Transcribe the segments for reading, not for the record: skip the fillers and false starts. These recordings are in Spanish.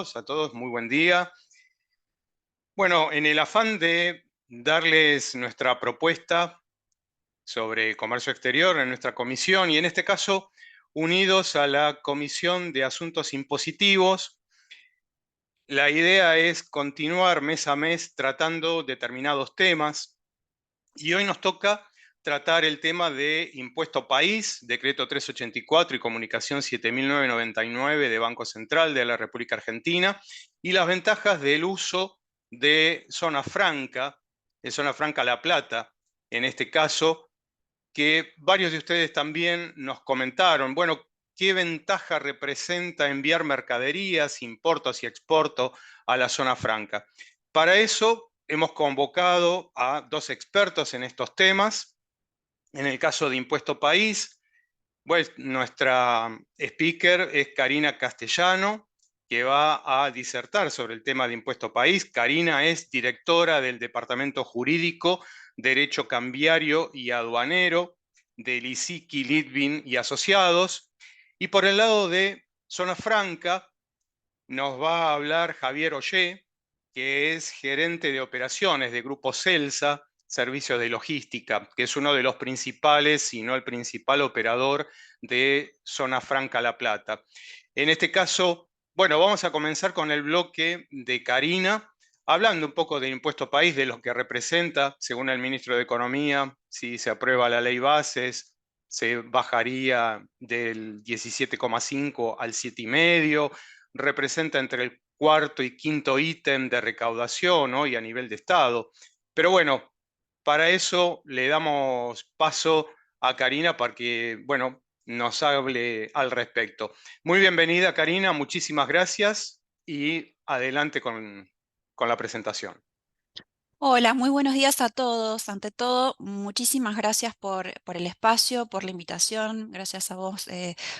a todos, muy buen día. Bueno, en el afán de darles nuestra propuesta sobre comercio exterior en nuestra comisión, y en este caso unidos a la Comisión de Asuntos Impositivos, la idea es continuar mes a mes tratando determinados temas, y hoy nos toca tratar el tema de impuesto país, decreto 384 y comunicación 7999 de Banco Central de la República Argentina, y las ventajas del uso de zona franca, de zona franca La Plata, en este caso, que varios de ustedes también nos comentaron, bueno, ¿qué ventaja representa enviar mercaderías, importos y exportos a la zona franca? Para eso hemos convocado a dos expertos en estos temas. En el caso de Impuesto País, pues nuestra speaker es Karina Castellano, que va a disertar sobre el tema de Impuesto País. Karina es directora del Departamento Jurídico, Derecho Cambiario y Aduanero del ISICI Litvin y Asociados. Y por el lado de Zona Franca nos va a hablar Javier Ollé, que es gerente de operaciones de Grupo Celsa, Servicios de Logística, que es uno de los principales, si no el principal operador de Zona Franca La Plata. En este caso, bueno, vamos a comenzar con el bloque de Karina, hablando un poco del impuesto país, de lo que representa, según el ministro de Economía, si se aprueba la ley bases, se bajaría del 17,5 al 7,5, representa entre el cuarto y quinto ítem de recaudación, ¿no? Y a nivel de Estado. Pero bueno, para eso le damos paso a Karina para que, bueno, nos hable al respecto. Muy bienvenida, Karina, muchísimas gracias y adelante con la presentación. Hola, muy buenos días a todos. Ante todo, muchísimas gracias por el espacio, por la invitación. Gracias a vos,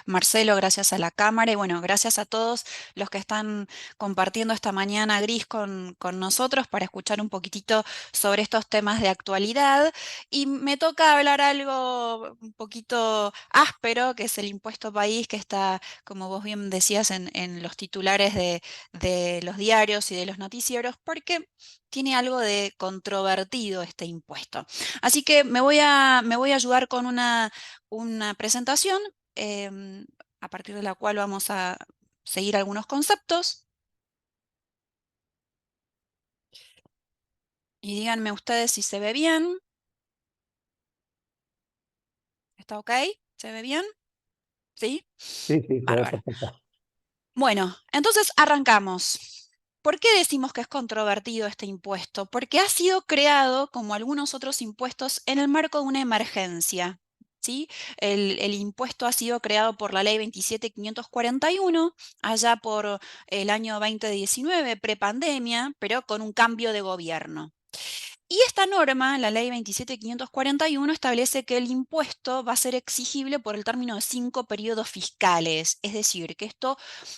Marcelo, gracias a la Cámara y bueno, gracias a todos los que están compartiendo esta mañana gris con nosotros para escuchar un poquitito sobre estos temas de actualidad. Y me toca hablar algo un poquito áspero, que es el impuesto país, que está, como vos bien decías, en los titulares de los diarios y de los noticieros, porque tiene algo de controvertido este impuesto. Así que me voy a ayudar con una presentación a partir de la cual vamos a seguir algunos conceptos. Y díganme ustedes si se ve bien. ¿Está ok? ¿Se ve bien? ¿Sí? Sí, sí, se ve Bárbaro. perfecto. Bueno, entonces arrancamos. ¿Por qué decimos que es controvertido este impuesto? Porque ha sido creado, como algunos otros impuestos, en el marco de una emergencia. ¿Sí? El impuesto ha sido creado por la ley 27.541, allá por el año 2019, prepandemia, pero con un cambio de gobierno. Y esta norma, la ley 27.541, establece que el impuesto va a ser exigible por el término de 5 periodos fiscales. Es decir, que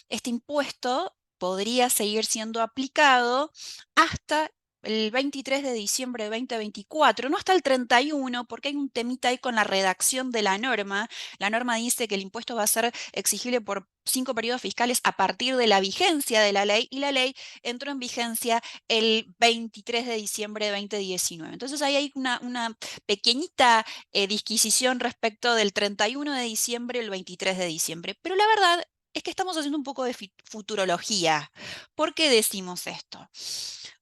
este impuesto podría seguir siendo aplicado hasta el 23 de diciembre de 2024, no hasta el 31, porque hay un temita ahí con la redacción de la norma. La norma dice que el impuesto va a ser exigible por 5 periodos fiscales a partir de la vigencia de la ley, y la ley entró en vigencia el 23 de diciembre de 2019. Entonces ahí hay una pequeñita disquisición respecto del 31 de diciembre y el 23 de diciembre. Pero la verdad es que estamos haciendo un poco de futurología. ¿Por qué decimos esto?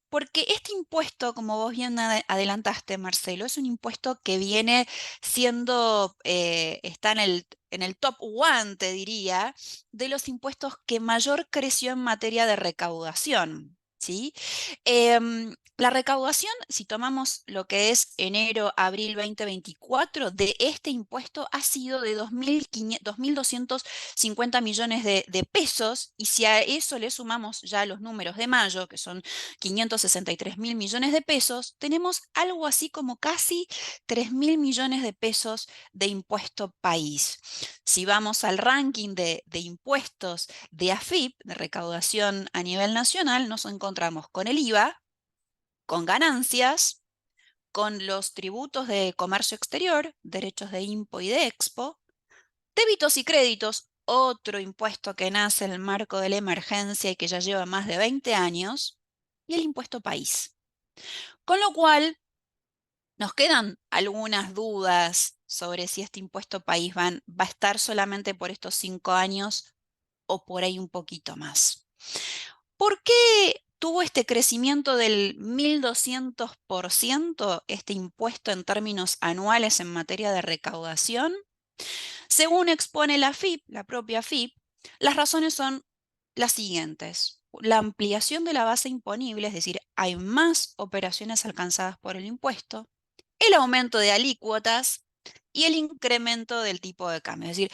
Porque este impuesto, como vos bien adelantaste, Marcelo, es un impuesto que viene siendo, está en el top one, te diría, de los impuestos que mayor creció en materia de recaudación. ¿Sí? La recaudación, si tomamos lo que es enero-abril 2024, de este impuesto ha sido de 2.250 millones de pesos, y si a eso le sumamos ya los números de mayo, que son 563.000 millones de pesos, tenemos algo así como casi 3.000 millones de pesos de impuesto país. Si vamos al ranking de impuestos de AFIP, de recaudación a nivel nacional, nos encontramos con el IVA, con ganancias, con los tributos de comercio exterior, derechos de IMPO y de EXPO, débitos y créditos, otro impuesto que nace en el marco de la emergencia y que ya lleva más de 20 años, y el impuesto país. Con lo cual, nos quedan algunas dudas sobre si este impuesto país va a estar solamente por estos 5 años o por ahí un poquito más. ¿Por qué tuvo este crecimiento del 1200% este impuesto en términos anuales en materia de recaudación? Según expone la FIP, la propia FIP, las razones son las siguientes. La ampliación de la base imponible, es decir, hay más operaciones alcanzadas por el impuesto, el aumento de alícuotas y el incremento del tipo de cambio. Es decir,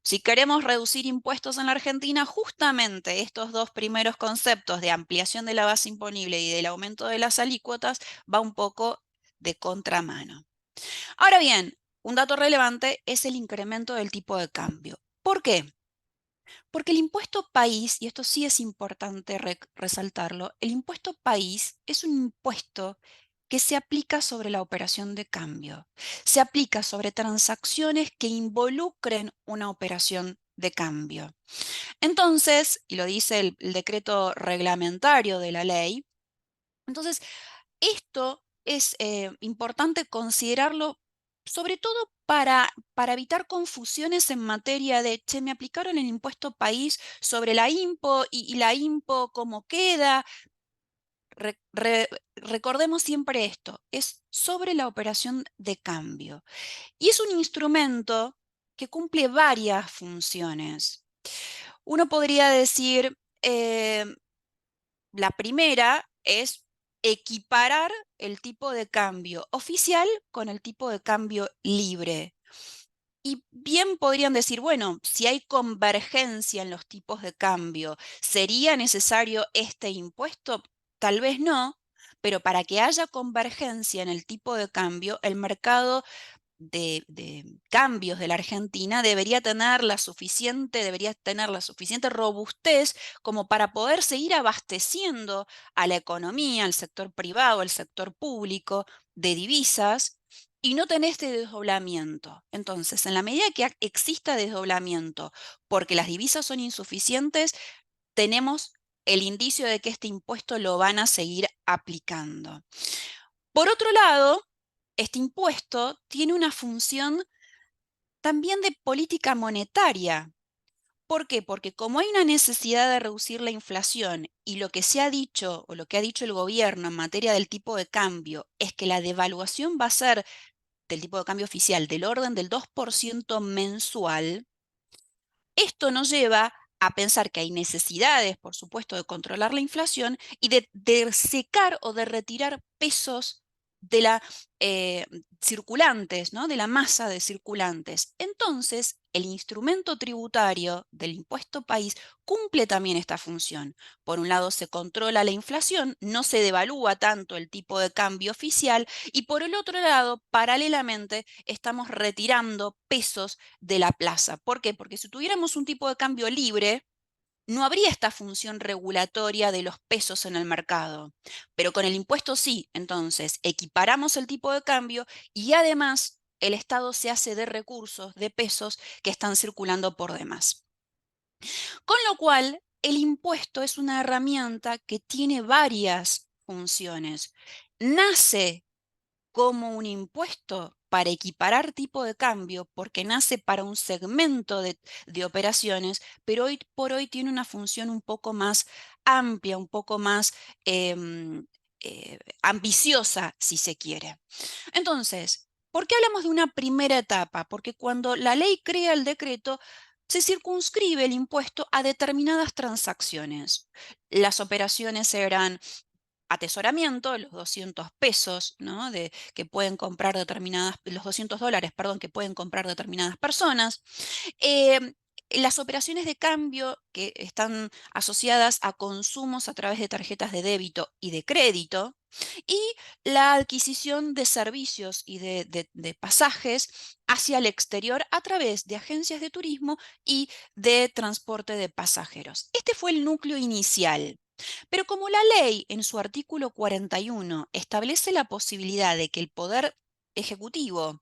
si queremos reducir impuestos en la Argentina, justamente estos dos primeros conceptos de ampliación de la base imponible y del aumento de las alícuotas va un poco de contramano. Ahora bien, un dato relevante es el incremento del tipo de cambio. ¿Por qué? Porque el impuesto país, y esto sí es importante resaltarlo, el impuesto país es un impuesto que se aplica sobre la operación de cambio. Se aplica sobre transacciones que involucren una operación de cambio. Entonces, y lo dice el decreto reglamentario de la ley, entonces esto es importante considerarlo, sobre todo para evitar confusiones en materia de, che, me aplicaron el impuesto país sobre la IMPO y la IMPO cómo queda. Recordemos siempre esto, es sobre la operación de cambio. Y es un instrumento que cumple varias funciones. Uno podría decir, la primera es equiparar el tipo de cambio oficial con el tipo de cambio libre. Y bien podrían decir, bueno, si hay convergencia en los tipos de cambio, ¿sería necesario este impuesto? Tal vez no, pero para que haya convergencia en el tipo de cambio, el mercado de cambios de la Argentina debería tener la suficiente robustez como para poder seguir abasteciendo a la economía, al sector privado, al sector público de divisas y no tener este desdoblamiento. Entonces, en la medida que exista desdoblamiento porque las divisas son insuficientes, tenemos el indicio de que este impuesto lo van a seguir aplicando. Por otro lado, este impuesto tiene una función también de política monetaria. ¿Por qué? Porque como hay una necesidad de reducir la inflación y lo que se ha dicho o lo que ha dicho el gobierno en materia del tipo de cambio es que la devaluación va a ser del tipo de cambio oficial del orden del 2% mensual, esto nos lleva a pensar que hay necesidades, por supuesto, de controlar la inflación y de secar o de retirar pesos de la circulantes, ¿no? De la masa de circulantes. Entonces, el instrumento tributario del impuesto país cumple también esta función. Por un lado, se controla la inflación, no se devalúa tanto el tipo de cambio oficial y por el otro lado, paralelamente, estamos retirando pesos de la plaza. ¿Por qué? Porque si tuviéramos un tipo de cambio libre, no habría esta función regulatoria de los pesos en el mercado. Pero con el impuesto sí, entonces equiparamos el tipo de cambio y además el Estado se hace de recursos, de pesos que están circulando por demás. Con lo cual, el impuesto es una herramienta que tiene varias funciones. Nace como un impuesto para equiparar tipo de cambio, porque nace para un segmento de operaciones, pero hoy por hoy tiene una función un poco más amplia, un poco más ambiciosa, si se quiere. Entonces, ¿por qué hablamos de una primera etapa? Porque cuando la ley crea el decreto, se circunscribe el impuesto a determinadas transacciones. Las operaciones eran atesoramiento, los 200 pesos, ¿no? Que pueden comprar los $200, perdón, que pueden comprar determinadas personas. Em, las operaciones de cambio que están asociadas a consumos a través de tarjetas de débito y de crédito, y la adquisición de servicios y de pasajes hacia el exterior a través de agencias de turismo y de transporte de pasajeros. Este fue el núcleo inicial. Pero como la ley en su artículo 41 establece la posibilidad de que el Poder Ejecutivo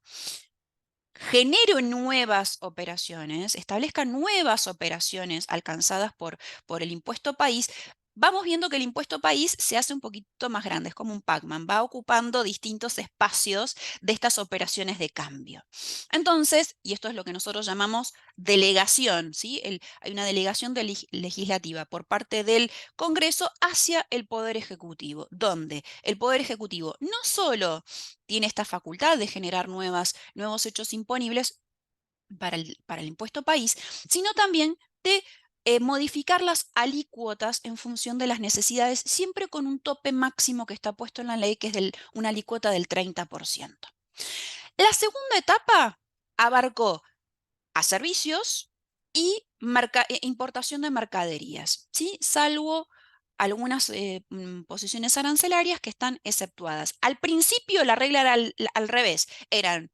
genere nuevas operaciones, establezca nuevas operaciones alcanzadas por el impuesto país, vamos viendo que el impuesto país se hace un poquito más grande, es como un Pac-Man, va ocupando distintos espacios de estas operaciones de cambio. Entonces, y esto es lo que nosotros llamamos delegación, ¿sí? Hay una delegación legislativa por parte del Congreso hacia el Poder Ejecutivo, donde el Poder Ejecutivo no solo tiene esta facultad de generar nuevos hechos imponibles para el impuesto país, sino también de modificar las alícuotas en función de las necesidades, siempre con un tope máximo que está puesto en la ley, que es una alícuota del 30%. La segunda etapa abarcó a servicios y importación de mercaderías, ¿sí? Salvo algunas posiciones arancelarias que están exceptuadas. Al principio la regla era al revés, eran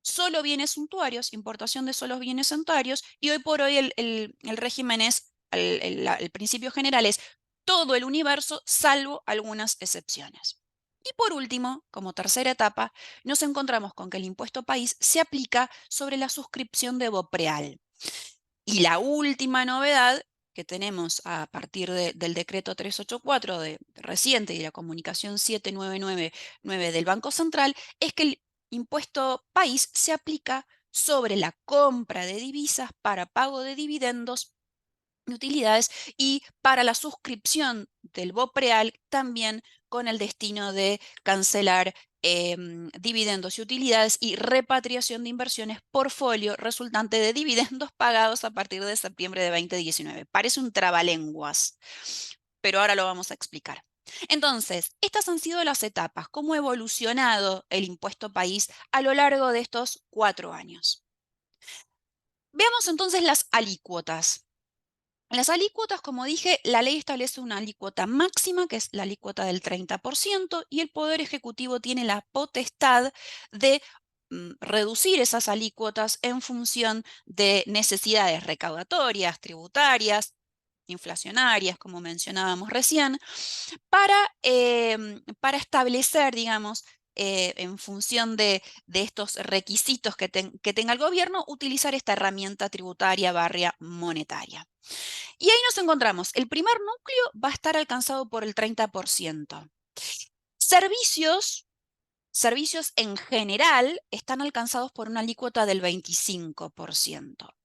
solo bienes suntuarios, importación de solos bienes suntuarios, y hoy por hoy el régimen es, el principio general es todo el universo salvo algunas excepciones. Y por último, como tercera etapa, nos encontramos con que el impuesto país se aplica sobre la suscripción de BOPREAL. Y la última novedad que tenemos a partir del decreto 384 reciente y de la comunicación 7999 del Banco Central es que el impuesto país se aplica sobre la compra de divisas para pago de dividendos y utilidades y para la suscripción del BOPREAL también con el destino de cancelar dividendos y utilidades y repatriación de inversiones por folio resultante de dividendos pagados a partir de septiembre de 2019. Parece un trabalenguas, pero ahora lo vamos a explicar. Entonces, estas han sido las etapas, cómo ha evolucionado el impuesto país a lo largo de estos 4 años. Veamos entonces las alícuotas. Las alícuotas, como dije, la ley establece una alícuota máxima, que es la alícuota del 30%, y el Poder Ejecutivo tiene la potestad de reducir esas alícuotas en función de necesidades recaudatorias, tributarias, inflacionarias, como mencionábamos recién, para establecer, digamos, en función de estos requisitos que tenga el gobierno, utilizar esta herramienta tributaria barria monetaria. Y ahí nos encontramos, el primer núcleo va a estar alcanzado por el 30%. Servicios, servicios en general están alcanzados por una alícuota del 25%.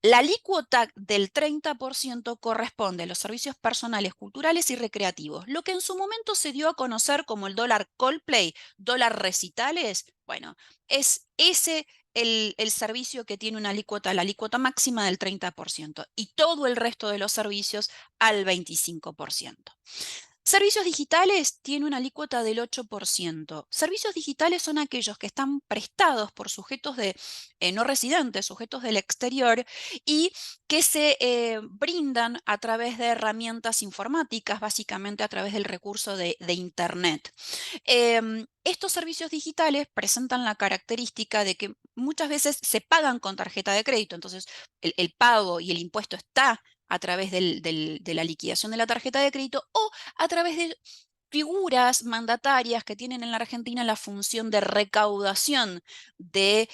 La alícuota del 30% corresponde a los servicios personales, culturales y recreativos. Lo que en su momento se dio a conocer como el dólar Coldplay, dólar recitales, bueno, es ese el servicio que tiene una alícuota, la alícuota máxima del 30% y todo el resto de los servicios al 25%. Servicios digitales tiene una alícuota del 8%. Servicios digitales son aquellos que están prestados por sujetos no residentes, sujetos del exterior, y que se brindan a través de herramientas informáticas, básicamente a través del recurso de Internet. Estos servicios digitales presentan la característica de que muchas veces se pagan con tarjeta de crédito, entonces el pago y el impuesto está a través de la liquidación de la tarjeta de crédito o a través de figuras mandatarias que tienen en la Argentina la función de recaudación del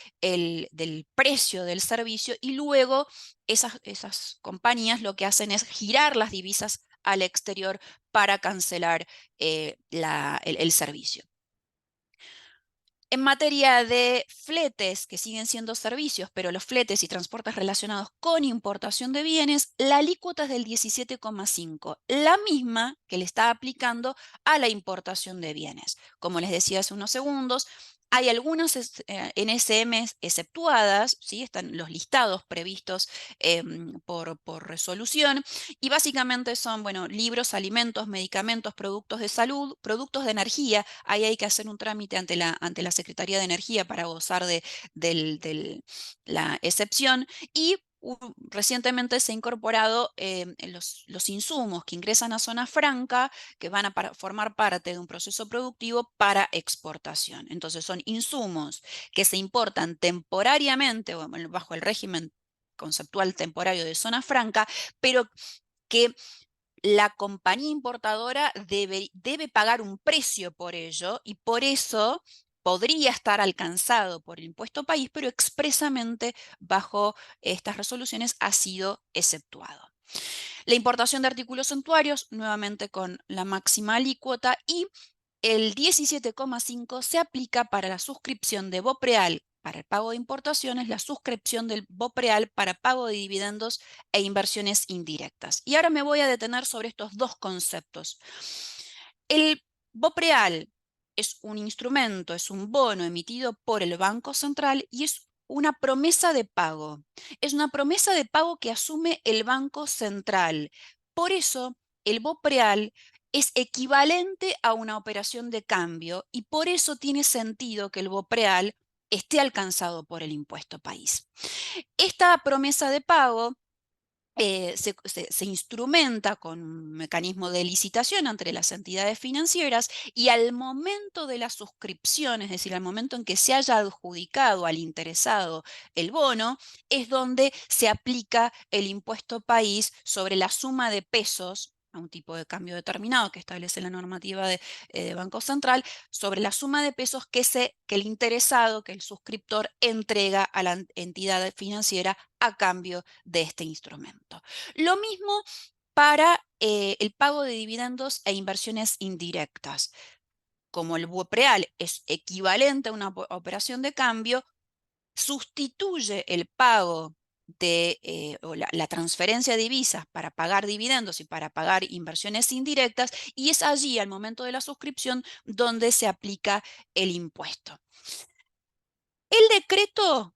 precio del servicio, y luego esas compañías lo que hacen es girar las divisas al exterior para cancelar el servicio. En materia de fletes, que siguen siendo servicios, pero los fletes y transportes relacionados con importación de bienes, la alícuota es del 17,5, la misma que le está aplicando a la importación de bienes. Como les decía hace unos segundos, hay algunas NSMs exceptuadas, ¿sí? Están los listados previstos por resolución, y básicamente son, bueno, libros, alimentos, medicamentos, productos de salud, productos de energía. Ahí hay que hacer un trámite ante la Secretaría de Energía para gozar de la excepción. Y recientemente se ha incorporado los insumos que ingresan a zona franca, que van a formar parte de un proceso productivo para exportación. Entonces son insumos que se importan temporariamente o bajo el régimen conceptual temporario de zona franca, pero que la compañía importadora debe pagar un precio por ello, y por eso podría estar alcanzado por el impuesto país, pero expresamente bajo estas resoluciones ha sido exceptuado. La importación de artículos suntuarios, nuevamente con la máxima alícuota, y el 17,5 se aplica para la suscripción de BOPREAL para el pago de importaciones, la suscripción del BOPREAL para pago de dividendos e inversiones indirectas. Y ahora me voy a detener sobre estos dos conceptos. El BOPREAL es un instrumento, es un bono emitido por el Banco Central y es una promesa de pago. Es una promesa de pago que asume el Banco Central. Por eso, el BOPREAL es equivalente a una operación de cambio y por eso tiene sentido que el BOPREAL esté alcanzado por el impuesto país. Esta promesa de pago se instrumenta con un mecanismo de licitación entre las entidades financieras y al momento de la suscripción, es decir, al momento en que se haya adjudicado al interesado el bono, es donde se aplica el impuesto país sobre la suma de pesos a un tipo de cambio determinado que establece la normativa de Banco Central, sobre la suma de pesos que el interesado, que el suscriptor entrega a la entidad financiera a cambio de este instrumento. Lo mismo para el pago de dividendos e inversiones indirectas. Como el BOPREAL es equivalente a una operación de cambio, sustituye el pago o la transferencia de divisas para pagar dividendos y para pagar inversiones indirectas, y es allí, al momento de la suscripción, donde se aplica el impuesto. El decreto,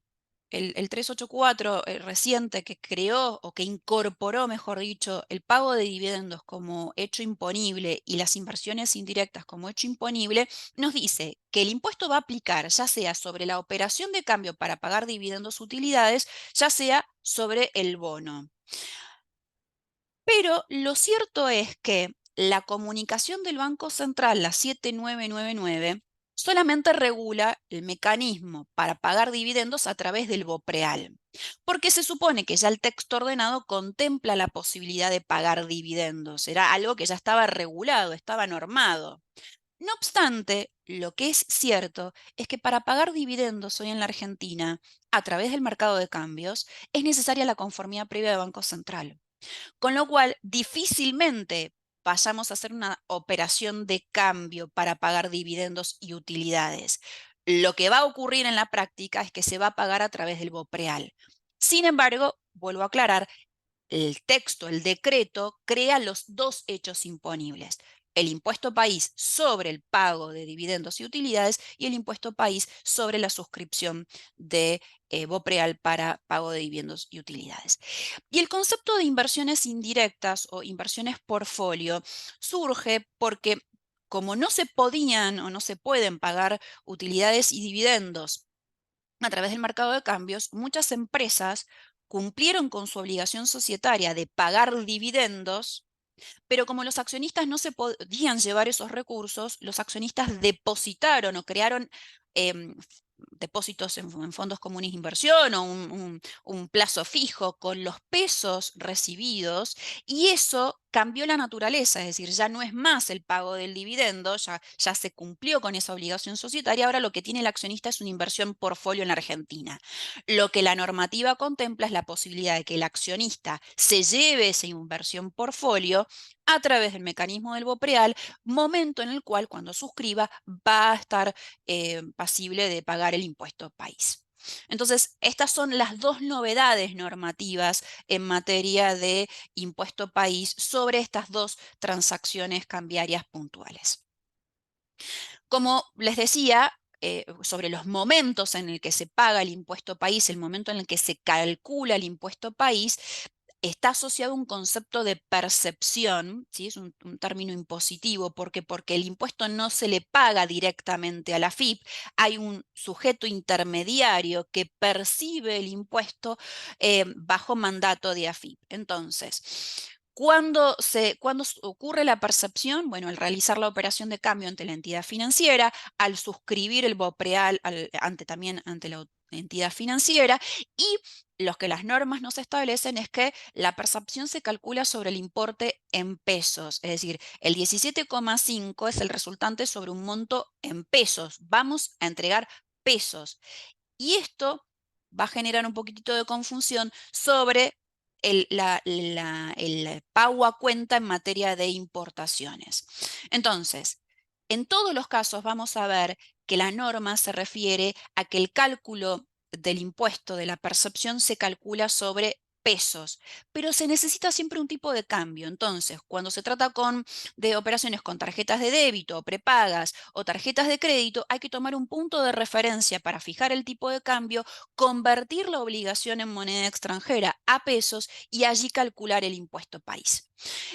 el 384 reciente, que creó o que incorporó, mejor dicho, el pago de dividendos como hecho imponible y las inversiones indirectas como hecho imponible, nos dice que el impuesto va a aplicar ya sea sobre la operación de cambio para pagar dividendos utilidades, ya sea sobre el bono. Pero lo cierto es que la comunicación del Banco Central, la 7999, solamente regula el mecanismo para pagar dividendos a través del BOPREAL, porque se supone que ya el texto ordenado contempla la posibilidad de pagar dividendos. Era algo que ya estaba regulado, estaba normado. No obstante, lo que es cierto es que para pagar dividendos hoy en la Argentina, a través del mercado de cambios, es necesaria la conformidad previa de Banco Central. Con lo cual, difícilmente pasamos a hacer una operación de cambio para pagar dividendos y utilidades. Lo que va a ocurrir en la práctica es que se va a pagar a través del BOPREAL. Sin embargo, vuelvo a aclarar, el texto, el decreto, crea los dos hechos imponibles: el impuesto país sobre el pago de dividendos y utilidades y el impuesto país sobre la suscripción de BOPREAL para pago de dividendos y utilidades. Y el concepto de inversiones indirectas o inversiones portfolio surge porque, como no se podían o no se pueden pagar utilidades y dividendos a través del mercado de cambios, muchas empresas cumplieron con su obligación societaria de pagar dividendos, pero como los accionistas no se podían llevar esos recursos, los accionistas depositaron o crearon depósitos en fondos comunes de inversión o un plazo fijo con los pesos recibidos, y eso cambió la naturaleza, es decir, ya no es más el pago del dividendo, ya se cumplió con esa obligación societaria. Ahora lo que tiene el accionista es una inversión portfolio en la Argentina. Lo que la normativa contempla es la posibilidad de que el accionista se lleve esa inversión portfolio a través del mecanismo del BOPREAL, momento en el cual, cuando suscriba, va a estar pasible de pagar el impuesto país. Entonces, estas son las dos novedades normativas en materia de impuesto país sobre estas dos transacciones cambiarias puntuales. Como les decía, sobre los momentos en el que se paga el impuesto país, el momento en el que se calcula el impuesto país, está asociado a un concepto de percepción, ¿sí? Es un término impositivo, porque el impuesto no se le paga directamente a la AFIP, hay un sujeto intermediario que percibe el impuesto bajo mandato de AFIP. Entonces, ¿cuándo ocurre la percepción? Bueno, al realizar la operación de cambio ante la entidad financiera, al suscribir el BOPREAL también ante la entidad financiera, y lo que las normas nos establecen es que la percepción se calcula sobre el importe en pesos, es decir, el 17,5 es el resultante sobre un monto en pesos. Vamos a entregar pesos. Y esto va a generar un poquitito de confusión sobre el pago a cuenta en materia de importaciones. Entonces, en todos los casos vamos a ver que la norma se refiere a que el cálculo del impuesto de la percepción se calcula sobre pesos, pero se necesita siempre un tipo de cambio. Entonces, cuando se trata de operaciones con tarjetas de débito, prepagas o tarjetas de crédito, hay que tomar un punto de referencia para fijar el tipo de cambio, convertir la obligación en moneda extranjera a pesos y allí calcular el impuesto país.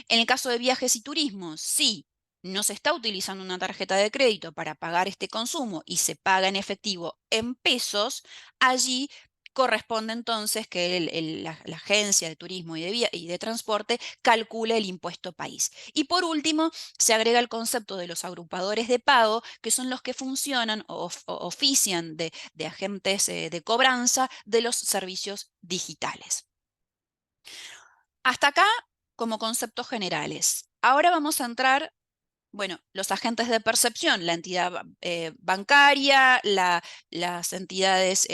En el caso de viajes y turismo, sí, no se está utilizando una tarjeta de crédito para pagar este consumo y se paga en efectivo en pesos, allí corresponde entonces que la agencia de turismo y de transporte calcule el impuesto país. Y por último, se agrega el concepto de los agrupadores de pago, que son los que funcionan o ofician de agentes de cobranza de los servicios digitales. Hasta acá como conceptos generales. Ahora vamos a entrar, bueno, los agentes de percepción, la entidad bancaria, las entidades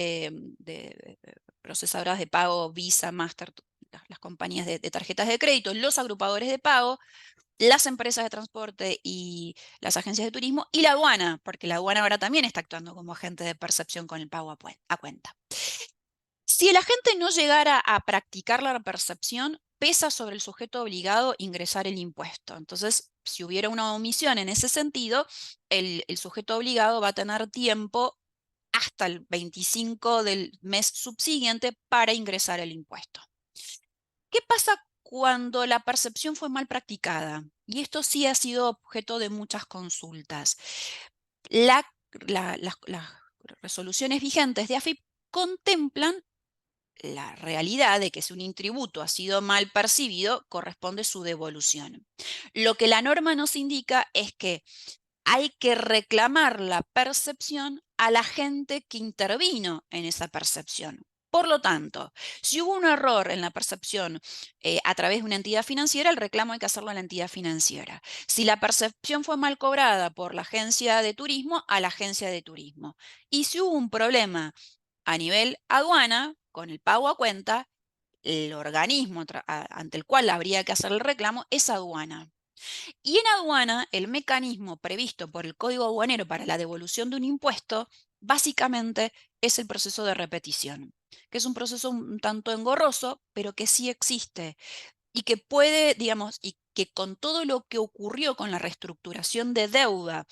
procesadoras de pago, Visa, Master, las compañías de tarjetas de crédito, los agrupadores de pago, las empresas de transporte y las agencias de turismo, y la aduana, porque la aduana ahora también está actuando como agente de percepción con el pago a cuenta. Si el agente no llegara a practicar la percepción, pesa sobre el sujeto obligado ingresar el impuesto. Entonces, si hubiera una omisión en ese sentido, el sujeto obligado va a tener tiempo hasta el 25 del mes subsiguiente para ingresar el impuesto. ¿Qué pasa cuando la percepción fue mal practicada? Y esto sí ha sido objeto de muchas consultas. Las resoluciones vigentes de AFIP contemplan la realidad de que si un intributo ha sido mal percibido, corresponde su devolución. Lo que la norma nos indica es que hay que reclamar la percepción a la gente que intervino en esa percepción. Por lo tanto, si hubo un error en la percepción a través de una entidad financiera, el reclamo hay que hacerlo a la entidad financiera. Si la percepción fue mal cobrada por la agencia de turismo, a la agencia de turismo. Y si hubo un problema a nivel aduana, con el pago a cuenta, el organismo ante el cual habría que hacer el reclamo es aduana. Y en aduana, el mecanismo previsto por el Código Aduanero para la devolución de un impuesto, básicamente es el proceso de repetición, que es un proceso un tanto engorroso, pero que sí existe y que puede, digamos, y que con todo lo que ocurrió con la reestructuración de deuda,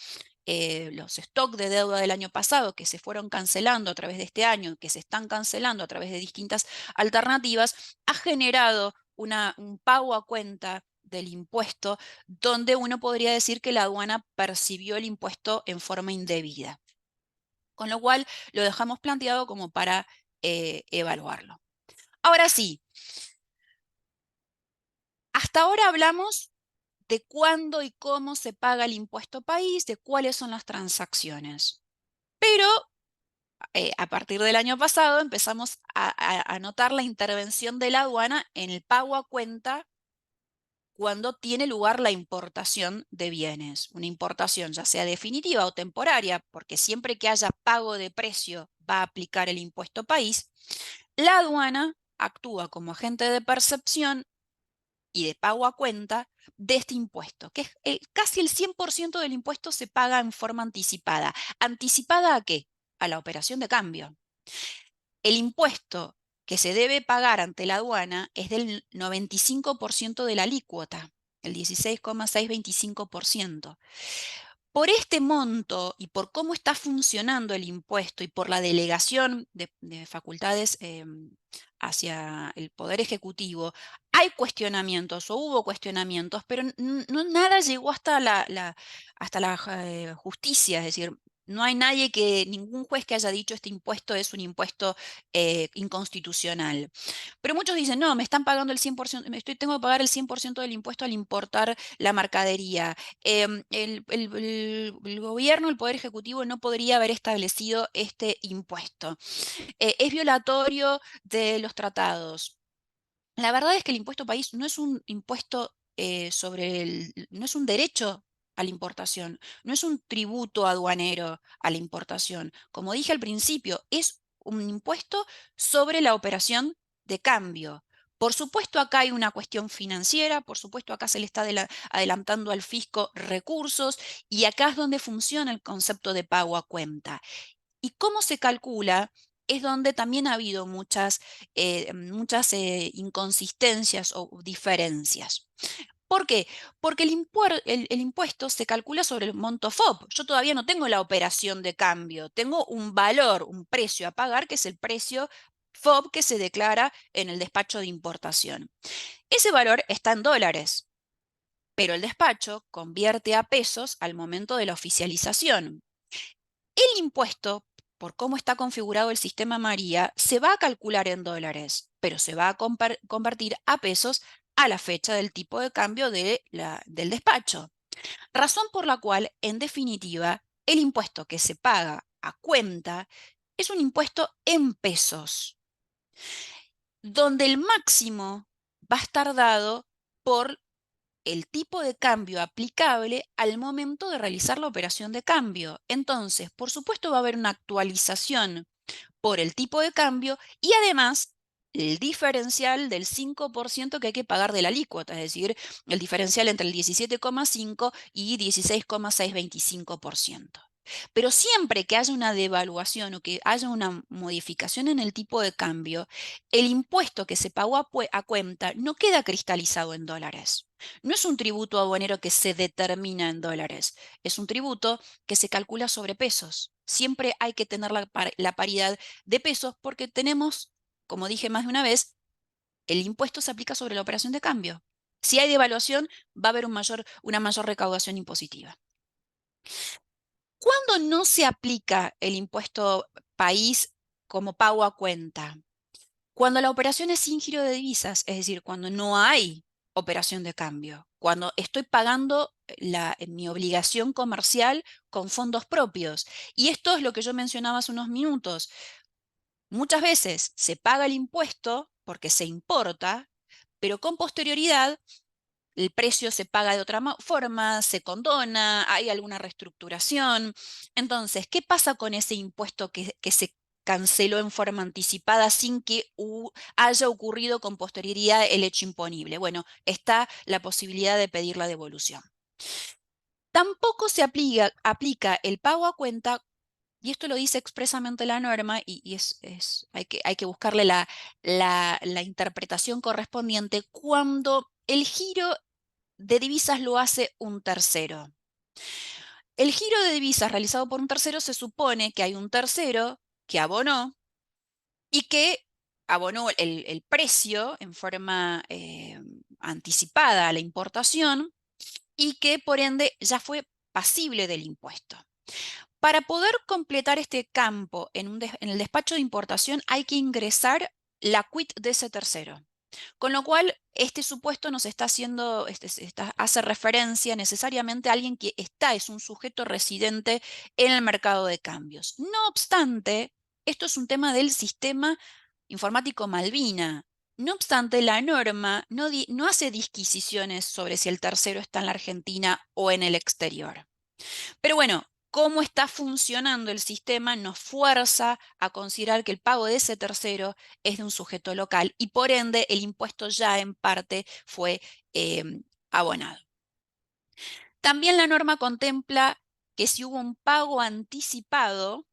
los stocks de deuda del año pasado que se fueron cancelando a través de este año, que se están cancelando a través de distintas alternativas, ha generado un pago a cuenta del impuesto donde uno podría decir que la aduana percibió el impuesto en forma indebida. Con lo cual lo dejamos planteado como para evaluarlo. Ahora sí, hasta ahora hablamos de cuándo y cómo se paga el impuesto país, de cuáles son las transacciones. Pero a partir del año pasado empezamos a notar la intervención de la aduana en el pago a cuenta cuando tiene lugar la importación de bienes. Una importación ya sea definitiva o temporaria, porque siempre que haya pago de precio va a aplicar el impuesto país, la aduana actúa como agente de percepción y de pago a cuenta de este impuesto, que es casi el 100% del impuesto se paga en forma anticipada. ¿Anticipada a qué? A la operación de cambio. El impuesto que se debe pagar ante la aduana es del 95% de la alícuota, el 16,625%. Por este monto y por cómo está funcionando el impuesto y por la delegación de facultades hacia el Poder Ejecutivo, hay cuestionamientos o hubo cuestionamientos, pero nada llegó hasta la justicia, es decir, No hay ningún juez que haya dicho este impuesto es un impuesto inconstitucional. Pero muchos dicen, no, me están pagando el 100%, tengo que pagar el 100% del impuesto al importar la mercadería. El gobierno, el Poder Ejecutivo no podría haber establecido este impuesto. Es violatorio de los tratados. La verdad es que el impuesto país no es un impuesto no es un derecho a la importación, no es un tributo aduanero a la importación. Como dije al principio, es un impuesto sobre la operación de cambio. Por supuesto, acá hay una cuestión financiera, por supuesto, acá se le está adelantando al fisco recursos y acá es donde funciona el concepto de pago a cuenta. ¿Y cómo se calcula? Es donde también ha habido muchas inconsistencias o diferencias. ¿Por qué? Porque el impuesto se calcula sobre el monto FOB. Yo todavía no tengo la operación de cambio, tengo un valor, un precio a pagar, que es el precio FOB que se declara en el despacho de importación. Ese valor está en dólares, pero el despacho convierte a pesos al momento de la oficialización. El impuesto, por cómo está configurado el sistema María, se va a calcular en dólares, pero se va a convertir a pesos a la fecha del tipo de cambio del despacho. Razón por la cual, en definitiva, el impuesto que se paga a cuenta es un impuesto en pesos, donde el máximo va a estar dado por el tipo de cambio aplicable al momento de realizar la operación de cambio. Entonces, por supuesto, va a haber una actualización por el tipo de cambio y además el diferencial del 5% que hay que pagar de la alícuota, es decir, el diferencial entre el 17,5 y 16,625%. Pero siempre que haya una devaluación o que haya una modificación en el tipo de cambio, el impuesto que se pagó a cuenta no queda cristalizado en dólares. No es un tributo aduanero que se determina en dólares, es un tributo que se calcula sobre pesos. Siempre hay que tener la paridad de pesos porque tenemos, como dije más de una vez, el impuesto se aplica sobre la operación de cambio. Si hay devaluación, va a haber una mayor recaudación impositiva. ¿Cuándo no se aplica el impuesto país como pago a cuenta? Cuando la operación es sin giro de divisas, es decir, cuando no hay operación de cambio, cuando estoy pagando mi obligación comercial con fondos propios. Y esto es lo que yo mencionaba hace unos minutos. Muchas veces se paga el impuesto porque se importa, pero con posterioridad el precio se paga de otra forma, se condona, hay alguna reestructuración. Entonces, ¿qué pasa con ese impuesto que se canceló en forma anticipada sin que haya ocurrido con posterioridad el hecho imponible? Bueno, está la posibilidad de pedir la devolución. Tampoco se aplica el pago a cuenta, y esto lo dice expresamente la norma, y hay que buscarle la interpretación correspondiente cuando el giro de divisas lo hace un tercero. El giro de divisas realizado por un tercero se supone que hay un tercero que abonó y que abonó el precio en forma anticipada a la importación y que por ende ya fue pasible del impuesto. Para poder completar este campo en el despacho de importación hay que ingresar la quit de ese tercero. Con lo cual, este supuesto nos está haciendo, hace referencia necesariamente a alguien que es un sujeto residente en el mercado de cambios. No obstante, esto es un tema del sistema informático Malvina. No obstante, la norma no hace disquisiciones sobre si el tercero está en la Argentina o en el exterior. Pero bueno, cómo está funcionando el sistema nos fuerza a considerar que el pago de ese tercero es de un sujeto local y por ende el impuesto ya en parte fue abonado. También la norma contempla que si hubo un pago anticipado,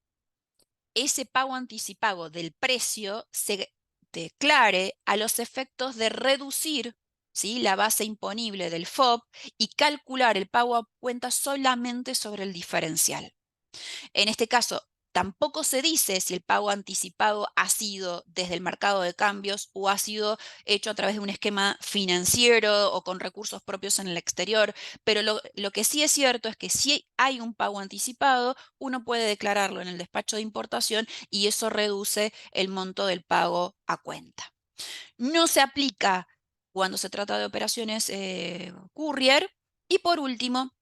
ese pago anticipado del precio se declare a los efectos de reducir, ¿sí?, la base imponible del FOB y calcular el pago a cuenta solamente sobre el diferencial. En este caso, Tampoco se dice si el pago anticipado ha sido desde el mercado de cambios o ha sido hecho a través de un esquema financiero o con recursos propios en el exterior, pero lo que sí es cierto es que si hay un pago anticipado, uno puede declararlo en el despacho de importación y eso reduce el monto del pago a cuenta. No se aplica cuando se trata de operaciones courier. Y por último,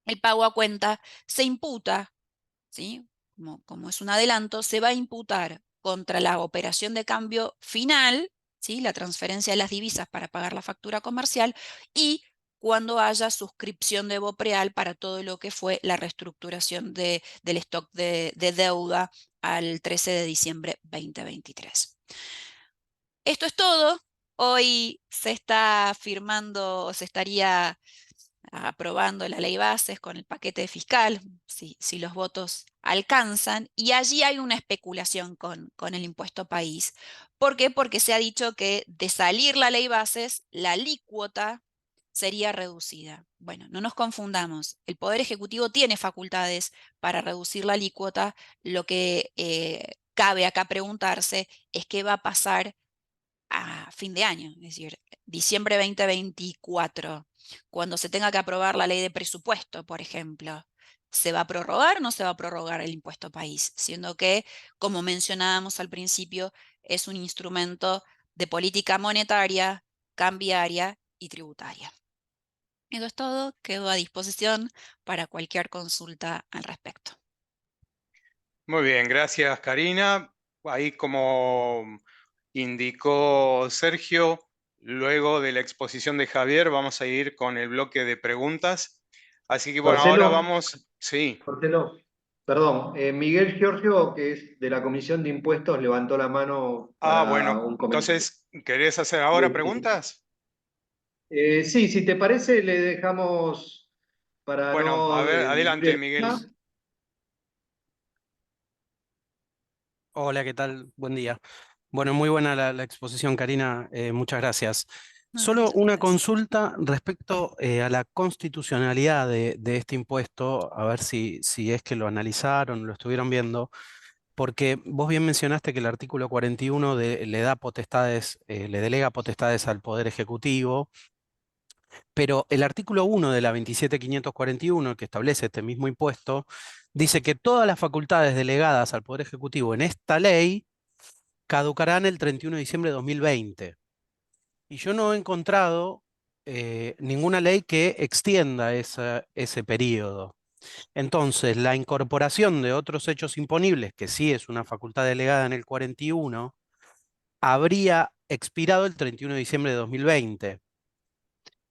el pago a cuenta se imputa, ¿sí? Como es un adelanto, se va a imputar contra la operación de cambio final, ¿sí? La transferencia de las divisas para pagar la factura comercial, y cuando haya suscripción de BOPREAL para todo lo que fue la reestructuración del stock de deuda al 13 de diciembre 2023. Esto es todo. Hoy se está firmando, se estaría aprobando la ley bases con el paquete fiscal, si los votos alcanzan, y allí hay una especulación con el impuesto país. ¿Por qué? Porque se ha dicho que de salir la ley bases, la alícuota sería reducida. Bueno, no nos confundamos. El Poder Ejecutivo tiene facultades para reducir la alícuota. Lo que cabe acá preguntarse es qué va a pasar a fin de año, es decir, diciembre 2024, cuando se tenga que aprobar la ley de presupuesto, por ejemplo. ¿Se va a prorrogar o no se va a prorrogar el impuesto país? Siendo que, como mencionábamos al principio, es un instrumento de política monetaria, cambiaria y tributaria. Eso es todo, quedo a disposición para cualquier consulta al respecto. Muy bien, gracias Karina. Ahí como indicó Sergio, luego de la exposición de Javier vamos a ir con el bloque de preguntas. Así que bueno, ahora Marcelo, vamos, sí. Marcelo, perdón, Miguel Giorgio, que es de la Comisión de Impuestos, levantó la mano Ah, para bueno, un comentario. entonces, ¿querés hacer ahora preguntas? Sí, si te parece, le dejamos para Bueno, a no ver, dividir adelante, el Miguel. tema. Hola, ¿qué tal? Buen día. Bueno, muy buena la exposición, Karina. Muchas gracias. No, Solo muchas una gracias. consulta respecto a la constitucionalidad de este impuesto, a ver si es que lo analizaron, lo estuvieron viendo, porque vos bien mencionaste que el artículo 41 le da potestades, le delega potestades al Poder Ejecutivo, pero el artículo 1 de la 27.541, que establece este mismo impuesto, dice que todas las facultades delegadas al Poder Ejecutivo en esta ley caducarán el 31 de diciembre de 2020. Y yo no he encontrado ninguna ley que extienda ese periodo. Entonces, la incorporación de otros hechos imponibles, que sí es una facultad delegada en el 41, habría expirado el 31 de diciembre de 2020.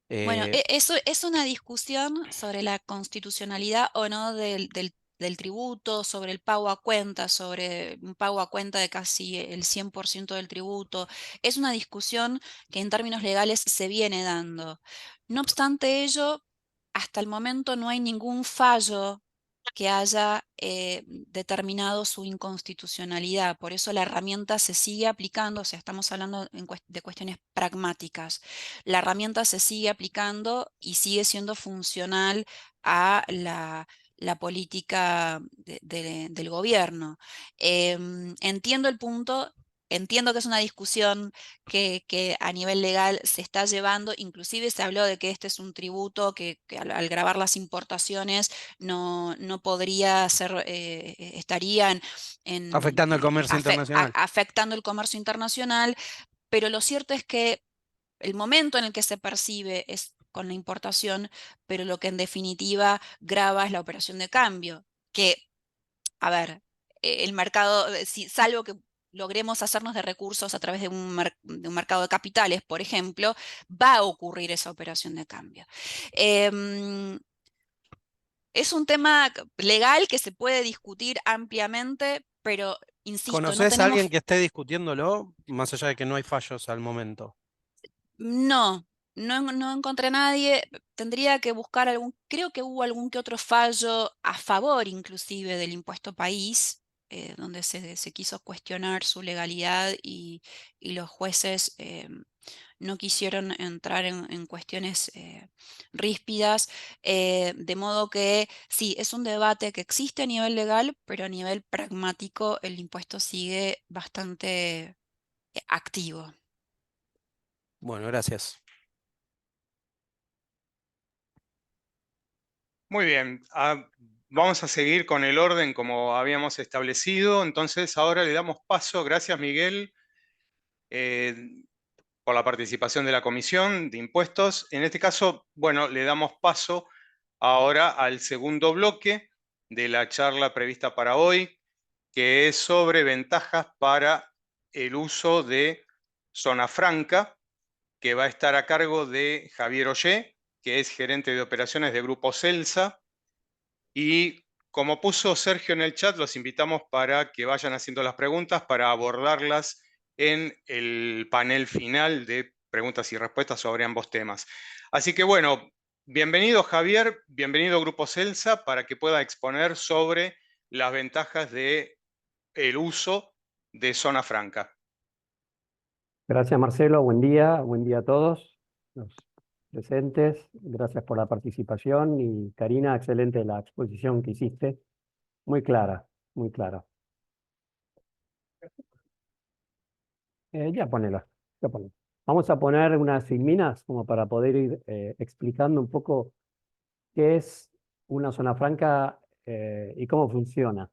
Bueno, Eh, eso es una discusión sobre la constitucionalidad o no del tributo, sobre el pago a cuenta, sobre un pago a cuenta de casi el 100% del tributo. Es una discusión que en términos legales se viene dando. No obstante ello, hasta el momento no hay ningún fallo que haya determinado su inconstitucionalidad. Por eso la herramienta se sigue aplicando, o sea, estamos hablando de cuestiones pragmáticas. La herramienta se sigue aplicando y sigue siendo funcional a la política del gobierno. Entiendo el punto. Entiendo que es una discusión que a nivel legal se está llevando, inclusive se habló de que este es un tributo que al grabar las importaciones no podría ser, estarían Afectando el comercio internacional. afectando el comercio internacional, pero lo cierto es que el momento en el que se percibe es con la importación, pero lo que en definitiva grava es la operación de cambio, que, a ver, el mercado, salvo que logremos hacernos de recursos a través de un mercado de capitales, por ejemplo, va a ocurrir esa operación de cambio. Em, es un tema legal que se puede discutir ampliamente, pero insisto, no ¿Conoces a alguien tenemos, que esté discutiéndolo, más allá de que no hay fallos al momento? no encontré a nadie. Tendría que buscar creo que hubo algún que otro fallo a favor inclusive del impuesto país, donde se quiso cuestionar su legalidad y los jueces no quisieron entrar en cuestiones ríspidas, de modo que sí, es un debate que existe a nivel legal, pero a nivel pragmático el impuesto sigue bastante activo. Bueno, gracias. Muy bien, vamos a seguir con el orden como habíamos establecido. Entonces ahora le damos paso, gracias Miguel, por la participación de la Comisión de Impuestos. En este caso, bueno, le damos paso ahora al segundo bloque de la charla prevista para hoy, que es sobre ventajas para el uso de zona franca, que va a estar a cargo de Javier Ollé, que es gerente de operaciones de Grupo Celsa. Y como puso Sergio en el chat, los invitamos para que vayan haciendo las preguntas para abordarlas en el panel final de preguntas y respuestas sobre ambos temas. Así que bueno, bienvenido Javier, bienvenido Grupo Celsa para que pueda exponer sobre las ventajas del uso de zona franca. Gracias, Marcelo. Buen día a todos los presentes. Gracias por la participación y Karina, excelente la exposición que hiciste. Muy clara, muy clara. Ya ponela. Vamos a poner unas filminas como para poder ir explicando un poco qué es una zona franca y cómo funciona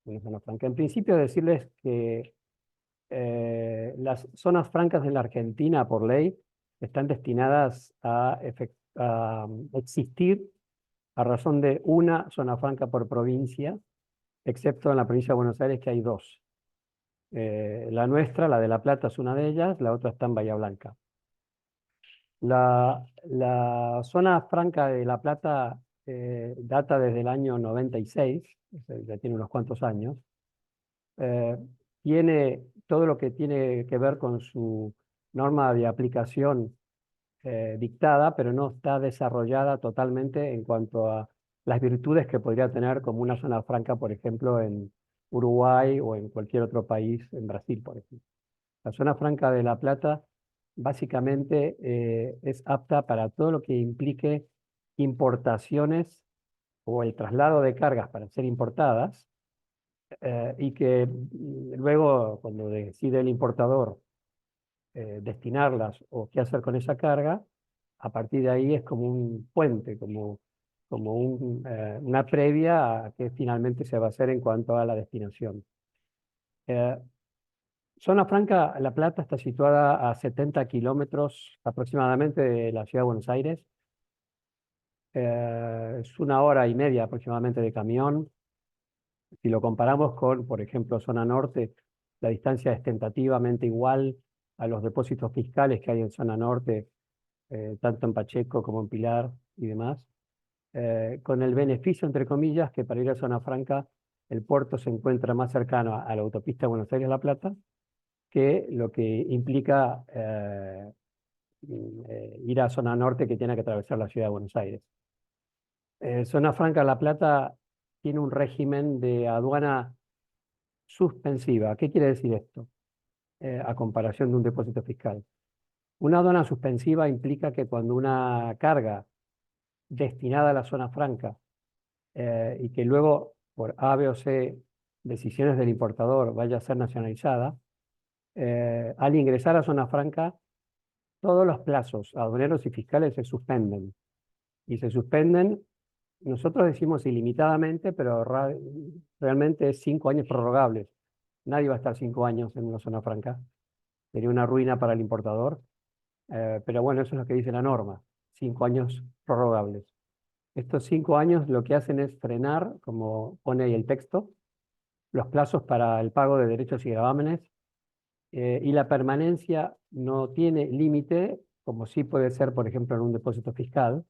una zona franca. En principio, decirles que las zonas francas en la Argentina, por ley, están destinadas a existir a razón de una zona franca por provincia, excepto en la provincia de Buenos Aires, que hay dos. La nuestra, la de La Plata, es una de ellas, la otra está en Bahía Blanca. La zona franca de La Plata data desde el año 96, ya tiene unos cuantos años. Tiene todo lo que tiene que ver con su norma de aplicación dictada, pero no está desarrollada totalmente en cuanto a las virtudes que podría tener como una zona franca, por ejemplo, en Uruguay o en cualquier otro país, en Brasil, por ejemplo. La zona franca de La Plata básicamente es apta para todo lo que implique importaciones o el traslado de cargas para ser importadas, y que luego, cuando decide el importador destinarlas o qué hacer con esa carga, a partir de ahí es como un puente, como una previa a qué finalmente se va a hacer en cuanto a la destinación. Zona Franca, La Plata está situada a 70 kilómetros aproximadamente de la ciudad de Buenos Aires. Es 1 hora y media aproximadamente de camión. Si lo comparamos con, por ejemplo, zona norte, la distancia es tentativamente igual a los depósitos fiscales que hay en zona norte, tanto en Pacheco como en Pilar y demás, con el beneficio, entre comillas, que para ir a zona franca el puerto se encuentra más cercano a la autopista Buenos Aires-La Plata, que lo que implica ir a zona norte, que tiene que atravesar la ciudad de Buenos Aires. Zona franca La Plata tiene un régimen de aduana suspensiva. ¿Qué quiere decir esto? A comparación de un depósito fiscal. Una aduana suspensiva implica que cuando una carga destinada a la zona franca y que luego por A, B o C decisiones del importador vaya a ser nacionalizada, al ingresar a zona franca, todos los plazos aduaneros y fiscales se suspenden. Y se suspenden, nosotros decimos ilimitadamente, pero realmente es 5 años prorrogables. Nadie va a estar 5 años en una zona franca. Sería una ruina para el importador. Pero bueno, eso es lo que dice la norma. 5 años prorrogables. Estos 5 años lo que hacen es frenar, como pone ahí el texto, los plazos para el pago de derechos y gravámenes, y la permanencia no tiene límite, como sí puede ser, por ejemplo, en un depósito fiscal,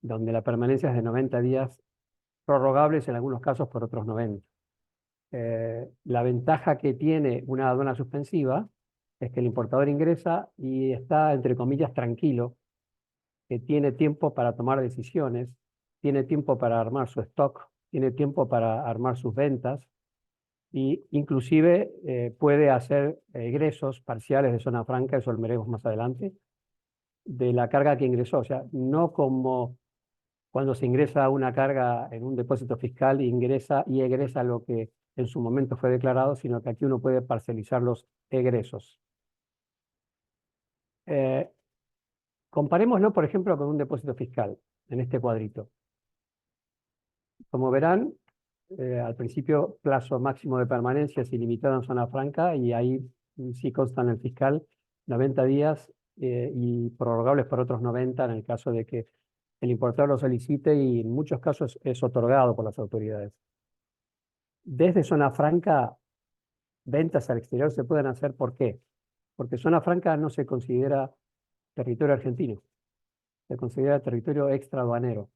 donde la permanencia es de 90 días, prorrogables en algunos casos por otros 90. La ventaja que tiene una aduana suspensiva es que el importador ingresa y está, entre comillas, tranquilo, que tiene tiempo para tomar decisiones, tiene tiempo para armar su stock, tiene tiempo para armar sus ventas, Y inclusive puede hacer egresos parciales de zona franca, eso lo veremos más adelante, de la carga que ingresó. O sea, no como cuando se ingresa una carga en un depósito fiscal, ingresa y egresa lo que en su momento fue declarado, sino que aquí uno puede parcelizar los egresos. Comparémoslo, por ejemplo, con un depósito fiscal, en este cuadrito. Como verán, al principio, plazo máximo de permanencia es ilimitado en zona franca y ahí sí consta en el fiscal 90 días y prorrogables por otros 90 en el caso de que el importador lo solicite y en muchos casos es otorgado por las autoridades. Desde zona franca, ventas al exterior se pueden hacer. ¿Por qué? Porque zona franca no se considera territorio argentino, se considera territorio extraaduanero.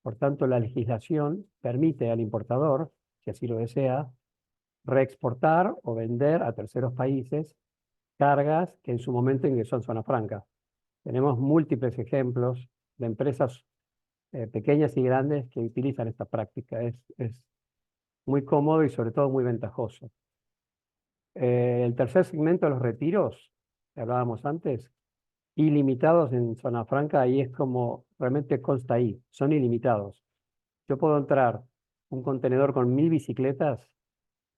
Por tanto, la legislación permite al importador, si así lo desea, reexportar o vender a terceros países cargas que en su momento ingresó en zona franca. Tenemos múltiples ejemplos de empresas pequeñas y grandes que utilizan esta práctica. Es muy cómodo y sobre todo muy ventajoso. El tercer segmento de los retiros, que hablábamos antes, ilimitados en zona franca, ahí es como realmente consta ahí, son ilimitados. Yo puedo entrar un contenedor con 1000 bicicletas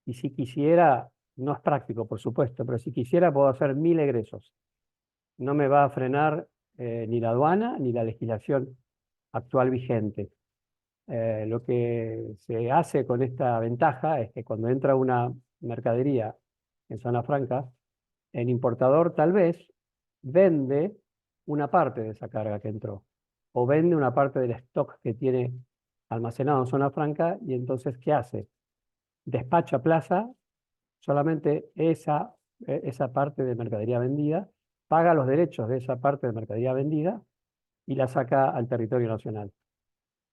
y si quisiera, no es práctico por supuesto, pero si quisiera puedo hacer 1000 egresos. No me va a frenar ni la aduana ni la legislación actual vigente. Lo que se hace con esta ventaja es que cuando entra una mercadería en zona franca, el importador tal vez vende una parte de esa carga que entró o vende una parte del stock que tiene almacenado en zona franca y entonces ¿qué hace? Despacha a plaza solamente esa parte de mercadería vendida, paga los derechos de esa parte de mercadería vendida y la saca al territorio nacional.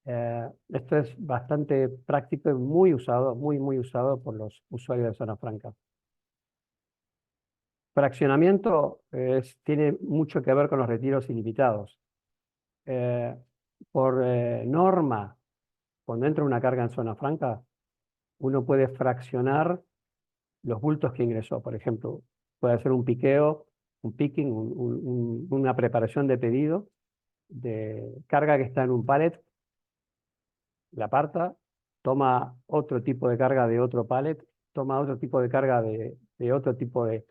Esto es bastante práctico y muy usado, muy usado por los usuarios de zona franca. Fraccionamiento tiene mucho que ver con los retiros ilimitados. Por norma, cuando entra una carga en zona franca, uno puede fraccionar los bultos que ingresó. Por ejemplo, puede hacer un piqueo, un picking, una preparación de pedido de carga que está en un pallet, la aparta, toma otro tipo de carga de otro pallet, toma otro tipo de carga de otro tipo de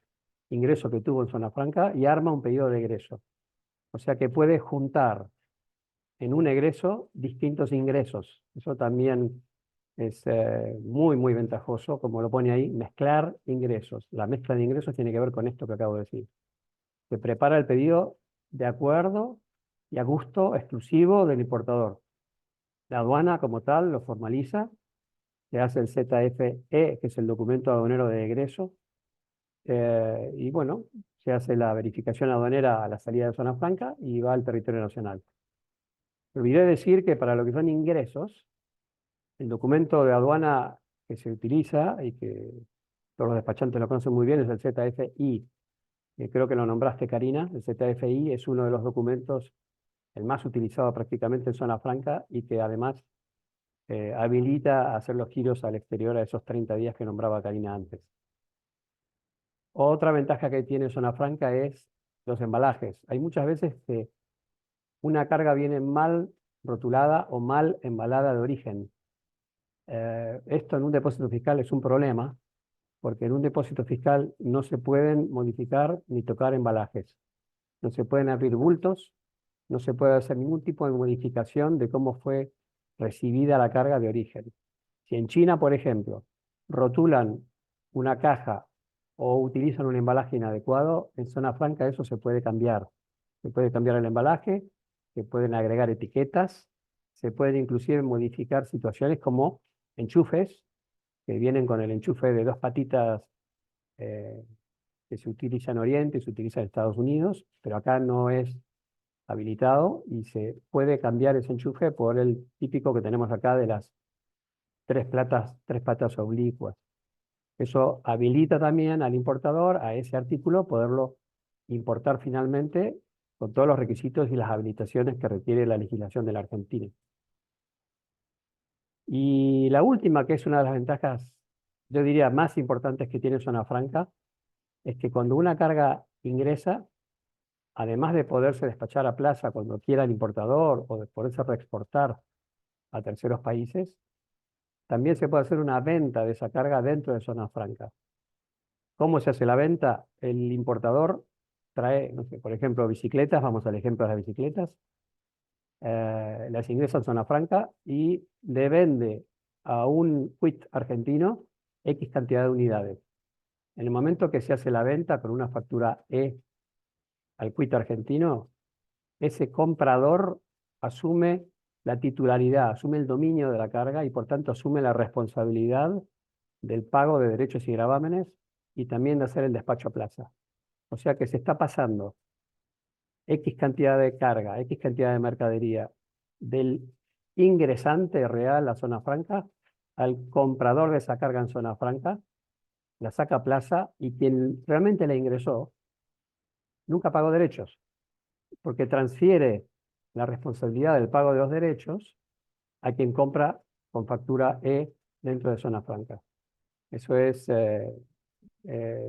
ingreso que tuvo en zona franca y arma un pedido de egreso. O sea que puede juntar en un egreso distintos ingresos. Eso también es muy ventajoso, como lo pone ahí, mezclar ingresos. La mezcla de ingresos tiene que ver con esto que acabo de decir. Se prepara el pedido de acuerdo y a gusto exclusivo del importador. La aduana como tal lo formaliza, se hace el ZFE, que es el documento aduanero de egreso, y bueno, se hace la verificación aduanera a la salida de zona franca y va al territorio nacional. Me olvidé decir que para lo que son ingresos, el documento de aduana que se utiliza y que todos los despachantes lo conocen muy bien es el ZFI. Creo que lo nombraste, Karina. El ZFI es uno de los documentos el más utilizado prácticamente en zona franca y que además habilita a hacer los giros al exterior a esos 30 días que nombraba Karina antes. Otra ventaja que tiene zona franca es los embalajes. Hay muchas veces que una carga viene mal rotulada o mal embalada de origen. Esto en un depósito fiscal es un problema, porque en un depósito fiscal no se pueden modificar ni tocar embalajes. No se pueden abrir bultos, no se puede hacer ningún tipo de modificación de cómo fue recibida la carga de origen. Si en China, por ejemplo, rotulan una caja o utilizan un embalaje inadecuado, en zona franca eso se puede cambiar. Se puede cambiar el embalaje, se pueden agregar etiquetas, se pueden inclusive modificar situaciones como enchufes, que vienen con el enchufe de 2 patitas que se utiliza en Oriente y se utiliza en Estados Unidos, pero acá no es habilitado y se puede cambiar ese enchufe por el típico que tenemos acá de las 3 patas oblicuas. Eso habilita también al importador a ese artículo poderlo importar finalmente con todos los requisitos y las habilitaciones que requiere la legislación de la Argentina. Y la última, que es una de las ventajas yo diría, más importantes que tiene Zona Franca, es que cuando una carga ingresa, además de poderse despachar a plaza cuando quiera el importador o de poderse reexportar a terceros países, también se puede hacer una venta de esa carga dentro de Zona Franca. ¿Cómo se hace la venta? El importador trae, no sé, por ejemplo, bicicletas, vamos al ejemplo de las bicicletas, las ingresa en Zona Franca y le vende a un quit argentino X cantidad de unidades. En el momento que se hace la venta con una factura E al quit argentino, ese comprador asume la titularidad, asume el dominio de la carga y por tanto asume la responsabilidad del pago de derechos y gravámenes y también de hacer el despacho a plaza. O sea que se está pasando X cantidad de carga, X cantidad de mercadería del ingresante real a Zona Franca al comprador de esa carga en Zona Franca, la saca a plaza y quien realmente la ingresó nunca pagó derechos, porque transfiere la responsabilidad del pago de los derechos a quien compra con factura E dentro de Zona Franca. Eso es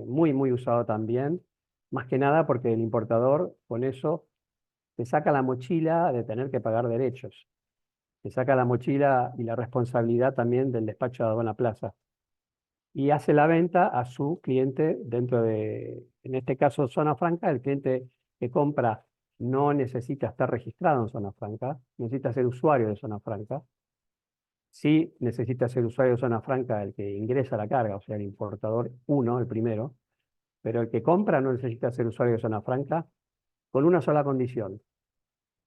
muy usado también, más que nada porque el importador con eso te saca la mochila de tener que pagar derechos, te saca la mochila y la responsabilidad también del despacho de aduana plaza y hace la venta a su cliente dentro de, en este caso, Zona Franca. El cliente que compra no necesita estar registrado en Zona Franca, necesita ser usuario de Zona Franca. Sí necesita ser usuario de Zona Franca el que ingresa la carga, o sea, el importador 1, el primero, pero el que compra no necesita ser usuario de Zona Franca con una sola condición: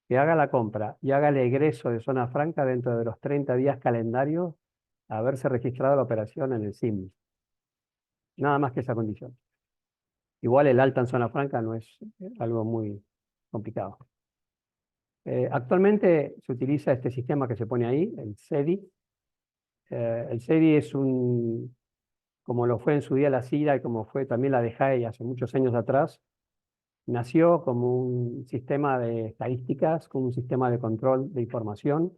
que haga la compra y haga el egreso de Zona Franca dentro de los 30 días calendarios a haberse registrado la operación en el SIM. Nada más que esa condición. Igual el alta en Zona Franca no es algo muy complicado. Actualmente se utiliza este sistema que se pone ahí, el CEDI. El CEDI es un, como lo fue en su día la CIRA y como fue también la DEJAE hace muchos años atrás, nació como un sistema de estadísticas, como un sistema de control de información.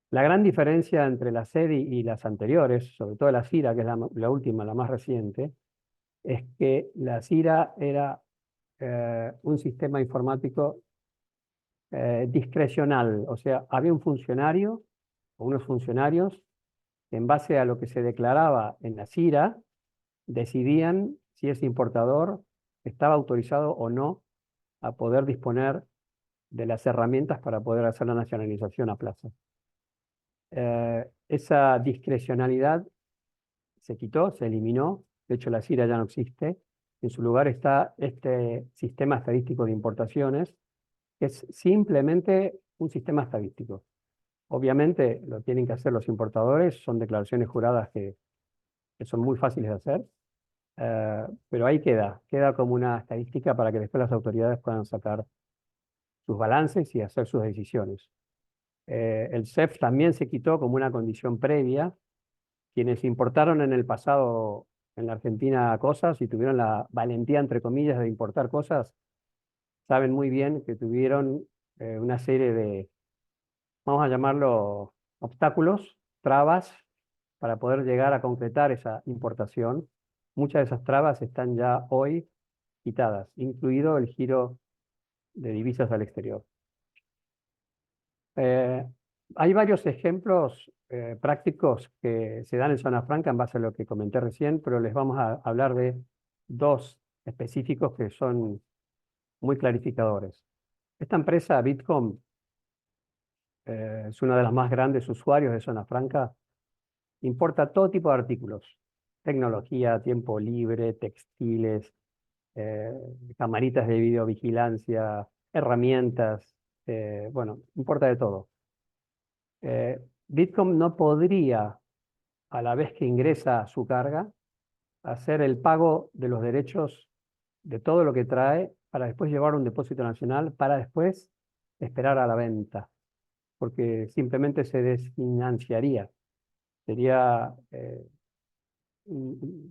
La gran diferencia entre la CEDI y las anteriores, sobre todo la CIRA, que es la última, la más reciente, es que la CIRA era un sistema informático discrecional, o sea, había un funcionario o unos funcionarios que en base a lo que se declaraba en la CIRA decidían si ese importador estaba autorizado o no a poder disponer de las herramientas para poder hacer la nacionalización a plazo. Esa discrecionalidad se quitó, se eliminó, de hecho la CIRA ya no existe. En su lugar está este sistema estadístico de importaciones, que es simplemente un sistema estadístico. Obviamente lo tienen que hacer los importadores, son declaraciones juradas que son muy fáciles de hacer, pero ahí queda como una estadística para que después las autoridades puedan sacar sus balances y hacer sus decisiones. El CEF también se quitó como una condición previa. Quienes importaron en el pasado en la Argentina cosas y tuvieron la valentía, entre comillas, de importar cosas, saben muy bien que tuvieron una serie de, vamos a llamarlo, obstáculos, trabas, para poder llegar a concretar esa importación. Muchas de esas trabas están ya hoy quitadas, incluido el giro de divisas al exterior. Hay varios ejemplos prácticos que se dan en Zona Franca en base a lo que comenté recién, pero les vamos a hablar de dos específicos que son muy clarificadores. Esta empresa, Bitkom, es una de las más grandes usuarios de Zona Franca. Importa todo tipo de artículos: tecnología, tiempo libre, textiles, camaritas de videovigilancia, herramientas, bueno, importa de todo. Bitkom no podría, a la vez que ingresa su carga, hacer el pago de los derechos de todo lo que trae para después llevar a un depósito nacional, para después esperar a la venta, porque simplemente se desfinanciaría. Sería,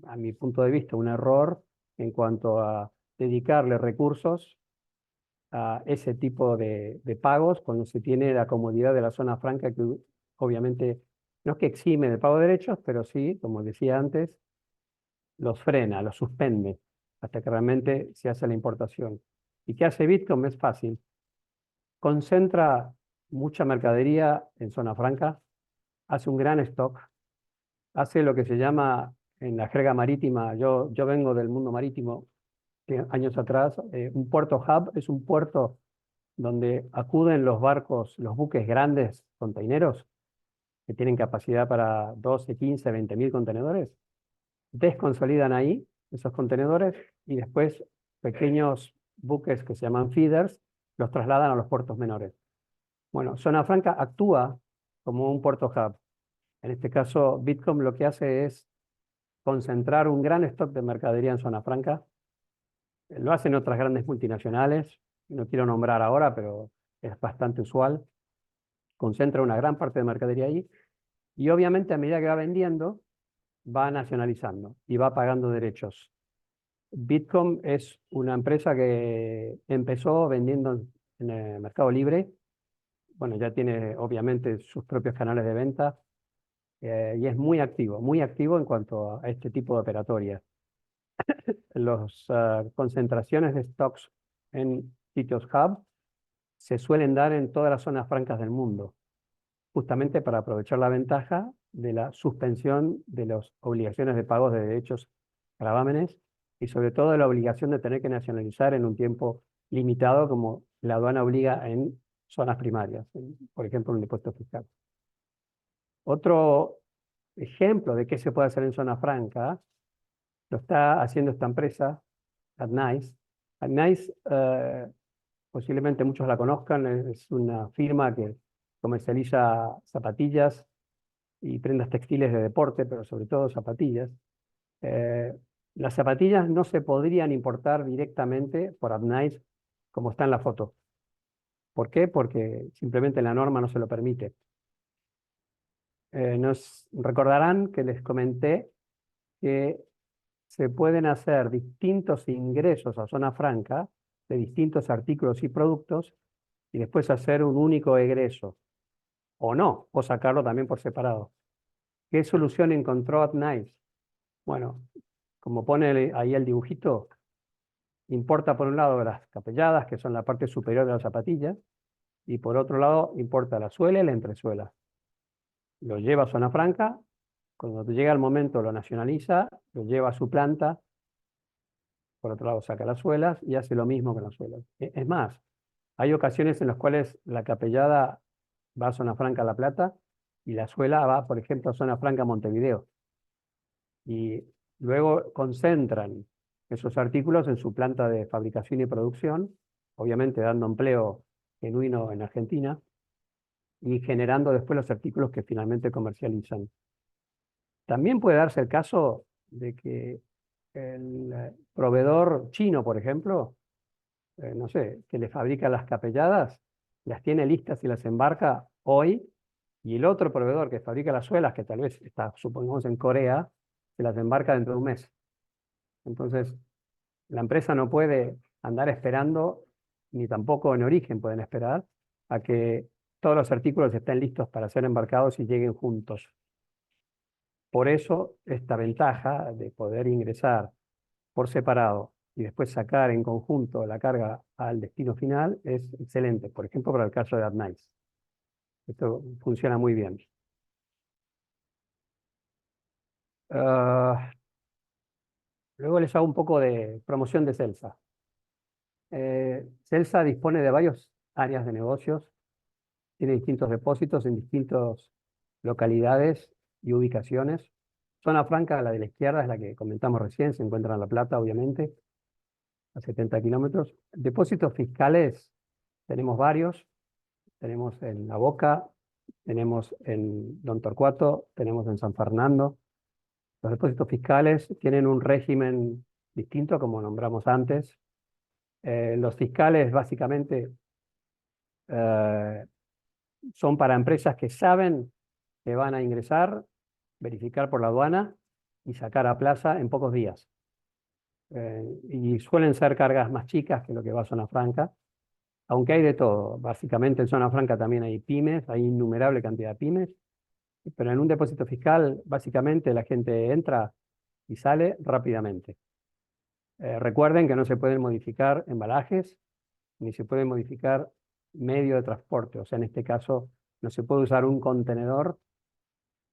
a mi punto de vista, un error en cuanto a dedicarle recursos a ese tipo de pagos cuando se tiene la comodidad de la Zona Franca, que obviamente No es que exime de pago de derechos, pero sí, como decía antes, los frena, los suspende, hasta que realmente se hace la importación. ¿Y qué hace Bitkom? Es fácil. Concentra mucha mercadería en zona franca, hace un gran stock, hace lo que se llama en la jerga marítima, yo vengo del mundo marítimo, años atrás, un puerto hub es un puerto donde acuden los barcos, los buques grandes, containeros, que tienen capacidad para 12, 15, 20.000 contenedores, desconsolidan ahí esos contenedores y después pequeños buques que se llaman feeders los trasladan a los puertos menores. Bueno, Zona Franca actúa como un puerto hub. En este caso, Bitkom lo que hace es concentrar un gran stock de mercadería en Zona Franca. Lo hacen otras grandes multinacionales, no quiero nombrar ahora, pero es bastante usual. Concentra una gran parte de mercadería ahí y obviamente a medida que va vendiendo, va nacionalizando y va pagando derechos. Bitkom es una empresa que empezó vendiendo en el mercado libre. Bueno, ya tiene obviamente sus propios canales de venta y es muy activo en cuanto a este tipo de operatorias. Las concentraciones de stocks en sitios hub se suelen dar en todas las zonas francas del mundo, justamente para aprovechar la ventaja de la suspensión de las obligaciones de pagos de derechos gravámenes y sobre todo de la obligación de tener que nacionalizar en un tiempo limitado como la aduana obliga en zonas primarias, por ejemplo, en el impuesto fiscal. Otro ejemplo de qué se puede hacer en zona franca lo está haciendo esta empresa, Adnice. Adnice, posiblemente muchos la conozcan, es una firma que comercializa zapatillas y prendas textiles de deporte, pero sobre todo zapatillas. Las zapatillas no se podrían importar directamente por Adnice como está en la foto. ¿Por qué? Porque simplemente la norma no se lo permite. Nos recordarán que les comenté que se pueden hacer distintos ingresos a zona franca de distintos artículos y productos y después hacer un único egreso. O no, o sacarlo también por separado. ¿Qué solución encontró Adnice? Bueno, como pone ahí el dibujito, importa por un lado las capelladas, que son la parte superior de la zapatilla, y por otro lado importa la suela y la entresuela. Lo lleva a zona franca, cuando llega el momento lo nacionaliza, lo lleva a su planta, por otro lado saca las suelas y hace lo mismo con las suelas. Es más, hay ocasiones en las cuales la capellada va a zona franca La Plata y la suela va, por ejemplo, a zona franca Montevideo. Y luego concentran esos artículos en su planta de fabricación y producción, obviamente dando empleo genuino en Argentina y generando después los artículos que finalmente comercializan. También puede darse el caso de que el proveedor chino, por ejemplo, no sé, que le fabrica las capelladas, las tiene listas y las embarca hoy, y el otro proveedor que fabrica las suelas, que tal vez está, supongamos, en Corea, se las embarca dentro de un mes. Entonces, la empresa no puede andar esperando, ni tampoco en origen pueden esperar, a que todos los artículos estén listos para ser embarcados y lleguen juntos. Por eso, esta ventaja de poder ingresar por separado y después sacar en conjunto la carga al destino final es excelente. Por ejemplo, para el caso de Adnice. Esto funciona muy bien. Luego les hago un poco de promoción de Celsa. Celsa dispone de varias áreas de negocios, tiene distintos depósitos en distintas localidades y ubicaciones. Zona franca, la de la izquierda, es la que comentamos recién, se encuentra en La Plata, obviamente, a 70 kilómetros. Depósitos fiscales tenemos varios, tenemos en La Boca, tenemos en Don Torcuato, tenemos en San Fernando. Los depósitos fiscales tienen un régimen distinto, como nombramos antes. Los fiscales básicamente son para empresas que saben que van a ingresar, verificar por la aduana y sacar a plaza en pocos días. Y suelen ser cargas más chicas que lo que va a zona franca, aunque hay de todo. Básicamente en zona franca también hay pymes, hay innumerable cantidad de pymes, Pero en un depósito fiscal, básicamente la gente entra y sale rápidamente. Recuerden que no se pueden modificar embalajes, ni se puede modificar medio de transporte. O sea, en este caso, no se puede usar un contenedor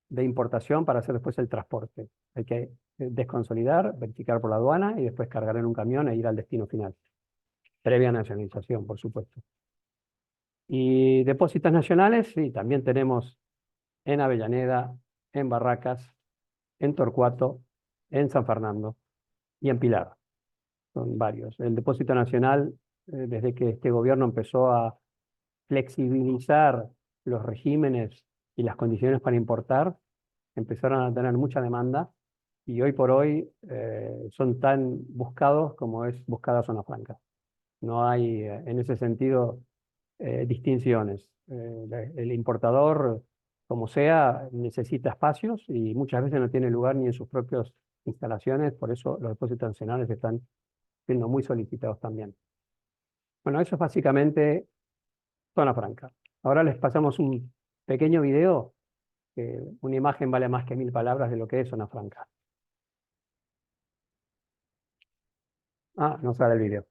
de importación para hacer después el transporte. Hay que desconsolidar, verificar por la aduana y después cargar en un camión e ir al destino final. Previa nacionalización, por supuesto. Y depósitos nacionales, sí, también tenemos en Avellaneda, en Barracas, en Torcuato, en San Fernando y en Pilar. Son varios. El depósito nacional, desde que este gobierno empezó a flexibilizar los regímenes y las condiciones para importar, empezaron a tener mucha demanda y hoy por hoy son tan buscados como es buscada Zona Franca. No hay en ese sentido distinciones. El importador, como sea, necesita espacios y muchas veces no tiene lugar ni en sus propias instalaciones, por eso los depósitos nacionales están siendo muy solicitados también. Bueno, eso es básicamente Zona Franca. Ahora les pasamos un pequeño video, que una imagen vale más que 1000 palabras de lo que es Zona Franca. Ah, no sale el video.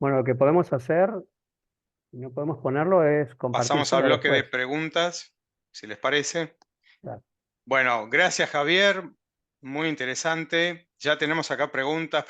Bueno, lo que podemos hacer, si no podemos ponerlo, es compartir Pasamos al solo bloque de después. preguntas, si les parece. Claro. Bueno, gracias Javier, muy interesante. Ya tenemos acá preguntas